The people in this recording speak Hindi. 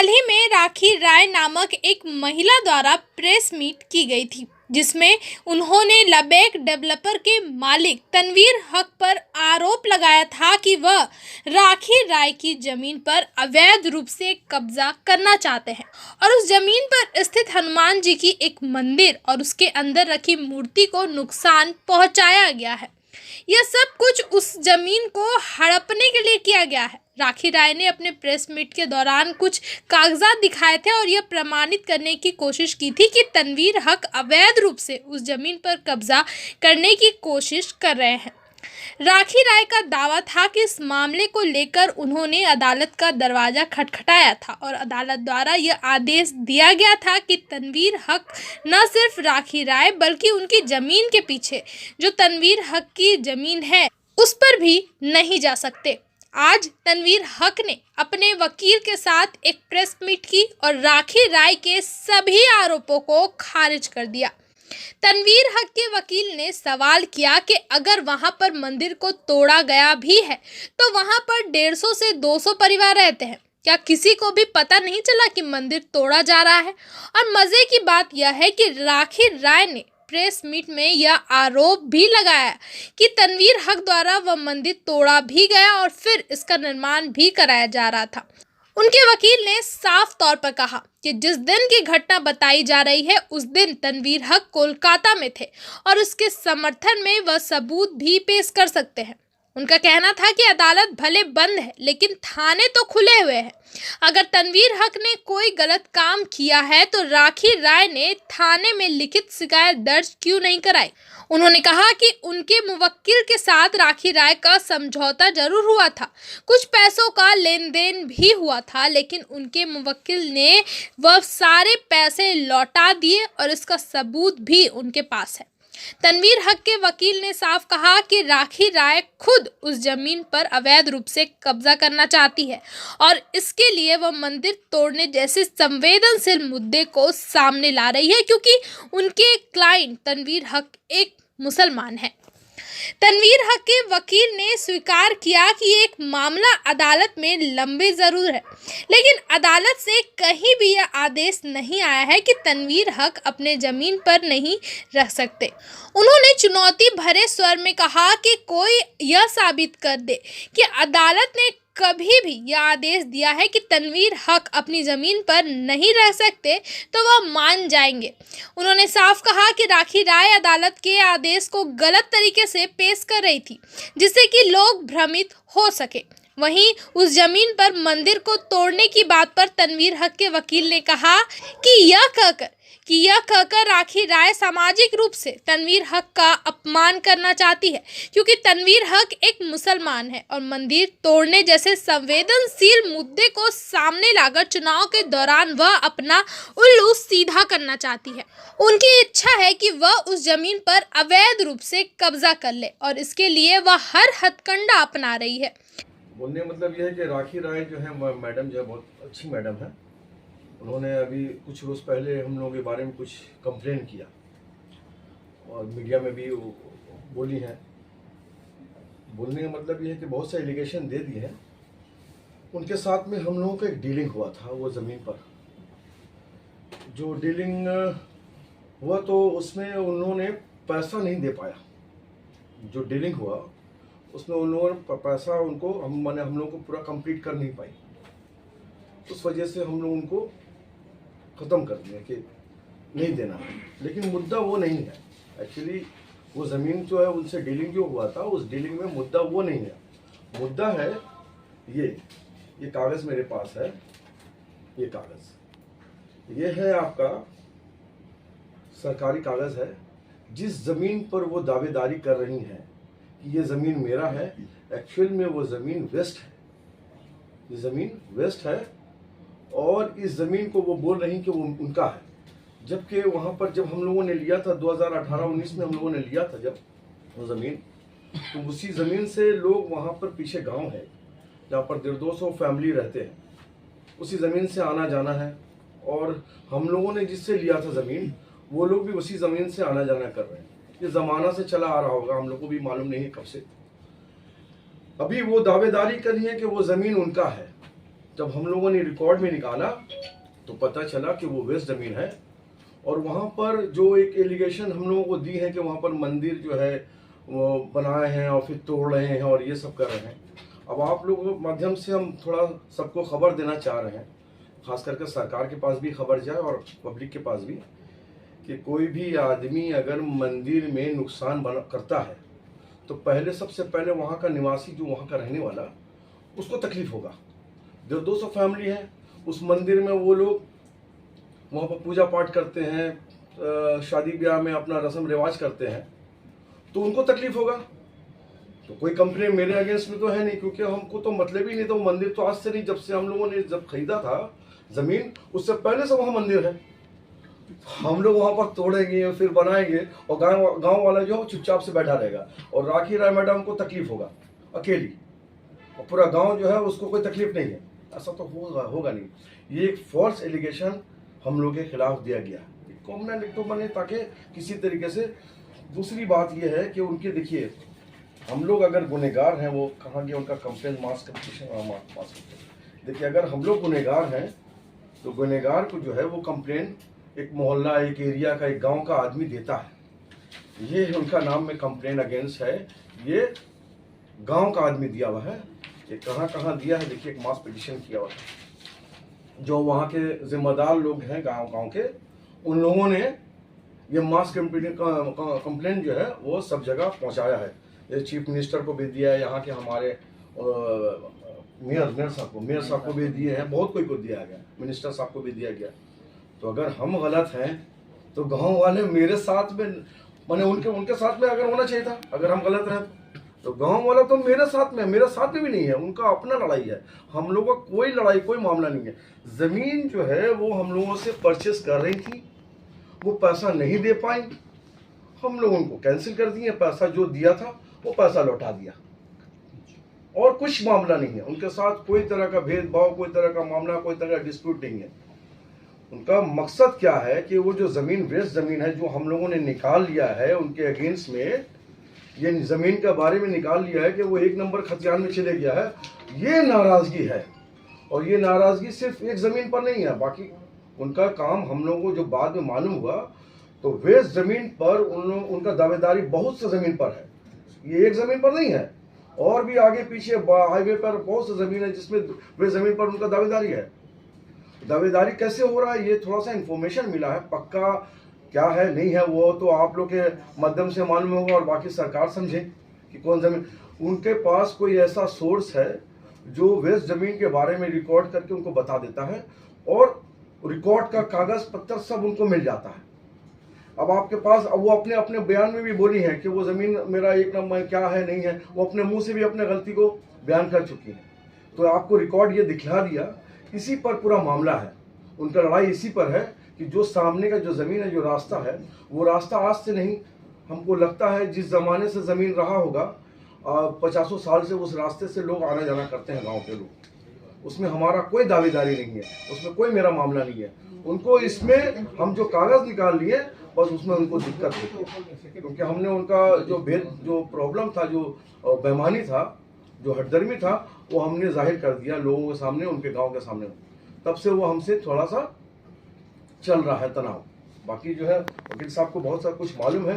ही में राखी राय नामक एक महिला द्वारा प्रेस मीट की गई थी, जिसमें उन्होंने लबैक डेवलपर के मालिक तनवीर हक पर आरोप लगाया था कि वह राखी राय की जमीन पर अवैध रूप से कब्जा करना चाहते हैं और उस जमीन पर स्थित हनुमान जी की एक मंदिर और उसके अंदर रखी मूर्ति को नुकसान पहुंचाया गया है। यह सब कुछ उस जमीन को हड़पने के लिए किया गया है। राखी राय ने अपने प्रेस मीट के दौरान कुछ कागजात दिखाए थे और यह प्रमाणित करने की कोशिश की थी कि तनवीर हक अवैध रूप से उस जमीन पर कब्जा करने की कोशिश कर रहे हैं। राखी राय का दावा था कि इस मामले को लेकर उन्होंने अदालत का दरवाजा खटखटाया था और अदालत द्वारा यह आदेश दिया गया था कि तनवीर हक न सिर्फ राखी राय बल्कि उनकी जमीन के पीछे जो तनवीर हक की जमीन है उस पर भी नहीं जा सकते। आज तनवीर हक ने अपने वकील के साथ एक प्रेस मीट की और राखी राय के सभी आरोपों को खारिज कर दिया। तनवीर हक के वकील ने सवाल किया कि अगर वहां पर मंदिर को तोड़ा गया भी है तो वहां पर 150 से 200 परिवार रहते हैं, क्या किसी को भी पता नहीं चला कि मंदिर तोड़ा जा रहा है? और मजे की बात यह है कि राखी राय ने प्रेस मीट में यह आरोप भी लगाया कि तनवीर हक द्वारा वह मंदिर तोड़ा भी गया और फिर इसका निर्माण भी कराया जा रहा था। उनके वकील ने साफ तौर पर कहा कि जिस दिन की घटना बताई जा रही है उस दिन तनवीर हक कोलकाता में थे और उसके समर्थन में वह सबूत भी पेश कर सकते हैं। उनका कहना था कि अदालत भले बंद है लेकिन थाने तो खुले हुए हैं। अगर तनवीर हक ने कोई गलत काम किया है तो राखी राय ने थाने में लिखित शिकायत दर्ज क्यों नहीं कराई? उन्होंने कहा कि उनके मुवक्किल के साथ राखी राय का समझौता जरूर हुआ था, कुछ पैसों का लेन देन भी हुआ था, लेकिन उनके मुवक्किल ने वह सारे पैसे लौटा दिए और इसका सबूत भी उनके पास है। तनवीर हक के वकील ने साफ कहा कि राखी राय खुद उस जमीन पर अवैध रूप से कब्जा करना चाहती है और इसके लिए वह मंदिर तोड़ने जैसे संवेदनशील मुद्दे को सामने ला रही है क्योंकि उनके क्लाइंट तनवीर हक एक मुसलमान है। तनवीर हक के वकील ने स्वीकार किया कि एक मामला अदालत में लंबे जरूर है, लेकिन अदालत से कहीं भी यह आदेश नहीं आया है कि तनवीर हक अपने जमीन पर नहीं रह सकते। उन्होंने चुनौती भरे स्वर में कहा कि कोई यह साबित कर दे कि अदालत ने कभी भी यह आदेश दिया है कि तनवीर हक अपनी ज़मीन पर नहीं रह सकते तो वह मान जाएंगे। उन्होंने साफ कहा कि राखी राय अदालत के आदेश को गलत तरीके से पेश कर रही थी जिससे कि लोग भ्रमित हो सके। वहीं उस जमीन पर मंदिर को तोड़ने की बात पर तनवीर हक के वकील ने कहा कि यह कहकर राखी राय सामाजिक रूप से तनवीर हक का अपमान करना चाहती है क्योंकि तनवीर हक एक मुसलमान है और मंदिर तोड़ने जैसे संवेदनशील मुद्दे को सामने लाकर चुनाव के दौरान वह अपना उल्लू सीधा करना चाहती है। उनकी इच्छा है कि वह उस जमीन पर अवैध रूप से कब्जा कर ले और इसके लिए वह हर हथकंडा अपना रही है। बोलने मतलब यह है कि राखी राय जो है मैडम जो बहुत अच्छी मैडम है। उन्होंने अभी कुछ रोज़ पहले हम लोगों के बारे में कुछ कंप्लेन किया और मीडिया में भी बोली है। बोलने का मतलब यह है कि बहुत से एलिगेशन दे दिए हैं। उनके साथ में हम लोगों का एक डीलिंग हुआ था, वो ज़मीन पर जो डीलिंग हुआ तो उसमें उन्होंने पैसा नहीं दे पाया। जो डीलिंग हुआ उसमें उन लोगों ने पैसा उनको हम लोगों को पूरा कंप्लीट कर नहीं पाई। उस वजह से हम लोग उनको ख़त्म कर दिया कि नहीं देना है। लेकिन मुद्दा वो नहीं है। एक्चुअली वो ज़मीन जो है उनसे डीलिंग जो हुआ था उस डीलिंग में मुद्दा वो नहीं है। मुद्दा है ये कागज़ मेरे पास है। ये कागज़ ये है आपका सरकारी कागज़ है। जिस ज़मीन पर वो दावेदारी कर रही हैं कि ये ज़मीन मेरा है, एक्चुअल में वो ज़मीन वेस्ट है। ये ज़मीन वेस्ट है और इस ज़मीन को वो बोल रही कि वो उनका है, जबकि वहाँ पर जब हम लोगों ने लिया था 2018-19 में हम लोगों ने लिया था जब वो ज़मीन, तो उसी ज़मीन से लोग वहाँ पर पीछे गांव है जहाँ पर 150-200 फैमिली रहते हैं, उसी ज़मीन से आना जाना है। और हम लोगों ने जिससे लिया था ज़मीन वो लोग भी उसी ज़मीन से आना जाना कर रहे हैं। ये ज़माना से चला आ रहा होगा, हम लोग को भी मालूम नहीं है कब से। अभी वो दावेदारी कर रही है कि वो ज़मीन उनका है, जब हम लोगों ने रिकॉर्ड में निकाला तो पता चला कि वो वेस्ट ज़मीन है। और वहाँ पर जो एक एलिगेशन हम लोगों को दी है कि वहाँ पर मंदिर जो है वो बनाए हैं और फिर तोड़ रहे हैं और ये सब कर रहे हैं। अब आप लोगों के माध्यम से हम थोड़ा सबको खबर देना चाह रहे हैं, खास करके सरकार के पास भी खबर जाए और पब्लिक के पास भी, कि कोई भी आदमी अगर मंदिर में नुकसान करता है तो पहले सबसे पहले वहाँ का निवासी जो वहाँ का रहने वाला उसको तकलीफ होगा। 200 फैमिली है उस मंदिर में, वो लोग वहाँ पर पूजा पाठ करते हैं, शादी ब्याह में अपना रस्म रिवाज करते हैं, तो उनको तकलीफ होगा। तो कोई कंप्लेन मेरे अगेंस्ट में तो है नहीं, क्योंकि हमको तो मतलब ही नहीं था। वो मंदिर तो आज से नहीं, जब से हम लोगों ने जब खरीदा था ज़मीन उससे पहले से वहाँ मंदिर है। हम लोग वहाँ पर तोड़ेंगे फिर बनाएंगे और गांव वाला जो है चुपचाप से बैठा रहेगा और राखी राय मैडम को तकलीफ होगा अकेली, और पूरा गांव जो है उसको कोई तकलीफ नहीं है। ऐसा तो होगा नहीं। ये एक फॉल्स एलिगेशन हम लोग के खिलाफ दिया गया, कॉमन एक तो बने ताकि किसी तरीके से। दूसरी बात यह है कि उनके देखिए, हम लोग अगर गुनहगार हैं, वो कहाँ गया उनका कंप्लेन मास कंपटीशन। देखिए अगर हम लोग गुनहगार हैं तो गुनहगार को जो है वो कंप्लेन एक मोहल्ला, एक एरिया का, एक गांव का आदमी देता है। ये उनका नाम में कंप्लेन अगेंस्ट है, ये गांव का आदमी दिया हुआ है। ये कहाँ कहाँ दिया है देखिए, एक मास पिटिशन किया हुआ है। जो वहाँ के जिम्मेदार लोग हैं गांव के, उन लोगों ने ये मास कंप्लेन जो है वो सब जगह पहुँचाया है। ये चीफ मिनिस्टर को भी दिया है, यहाँ के हमारे मेयर साहब को भी दिए हैं, बहुत कोई को दिया गया, मिनिस्टर साहब को भी दिया गया। तो अगर हम गलत हैं तो गांव वाले मेरे साथ में, माने उनके साथ में अगर होना चाहिए था। अगर हम गलत रहे तो गांव वाला तो मेरे साथ में भी नहीं है, उनका अपना लड़ाई है। हम लोगों का कोई लड़ाई, कोई मामला नहीं है। ज़मीन जो है वो हम लोगों से परचेस कर रही थी, वो पैसा नहीं दे पाई, हम लोग उनको कैंसिल कर दिए। पैसा जो दिया था वो पैसा लौटा दिया, और कुछ मामला नहीं है। उनके साथ कोई तरह का भेदभाव, कोई तरह का मामला, कोई तरह का डिस्प्यूट नहीं है। उनका मकसद क्या है कि वो जो ज़मीन, वेस्ट ज़मीन है जो हम लोगों ने निकाल लिया है उनके अगेंस्ट में, ये ज़मीन के बारे में निकाल लिया है कि वो 1 नंबर खतियान में चले गया है, ये नाराज़गी है। और ये नाराज़गी सिर्फ एक ज़मीन पर नहीं है, बाकी उनका काम हम लोगों को जो बाद में मालूम हुआ तो वेस्ट ज़मीन पर उनका दावेदारी बहुत से ज़मीन पर है। ये एक ज़मीन पर नहीं है, और भी आगे पीछे हाईवे पर बहुत सी ज़मीन है जिसमें वेस्ट ज़मीन पर उनका दावेदारी है। दावेदारी कैसे हो रहा है, ये थोड़ा सा इन्फॉर्मेशन मिला है, पक्का क्या है नहीं है वो तो आप लोग के माध्यम से मालूम होगा, और बाकी सरकार समझे कि कौन ज़मीन। उनके पास कोई ऐसा सोर्स है जो वेस्ट ज़मीन के बारे में रिकॉर्ड करके उनको बता देता है, और रिकॉर्ड का कागज़ पत्तर सब उनको मिल जाता है। अब आपके पास, अब वो अपने अपने बयान में भी बोली है कि वो ज़मीन मेरा 1 नंबर क्या है नहीं है, वो अपने मुंह से भी अपने गलती को बयान कर चुकी है। तो आपको रिकॉर्ड ये दिखला दिया, इसी पर पूरा मामला है। उनका लड़ाई इसी पर है कि जो सामने का जो ज़मीन है, जो रास्ता है, वो रास्ता आज से नहीं, हमको लगता है जिस ज़माने से ज़मीन रहा होगा 50 साल से उस रास्ते से लोग आना जाना करते हैं, गांव के लोग। उसमें हमारा कोई दावेदारी नहीं है, उसमें कोई मेरा मामला नहीं है। उनको इसमें हम जो कागज़ निकाल लिए बस उसमें उनको दिक्कत होती है, क्योंकि हमने उनका जो प्रॉब्लम था, जो बेईमानी था, जो हटदर्मी था, वो हमने जाहिर कर दिया लोगों के सामने, उनके गांव के सामने। तब से वो हमसे थोड़ा सा चल रहा है तनाव। बाकी जो है वकील साहब को बहुत सा कुछ मालूम है,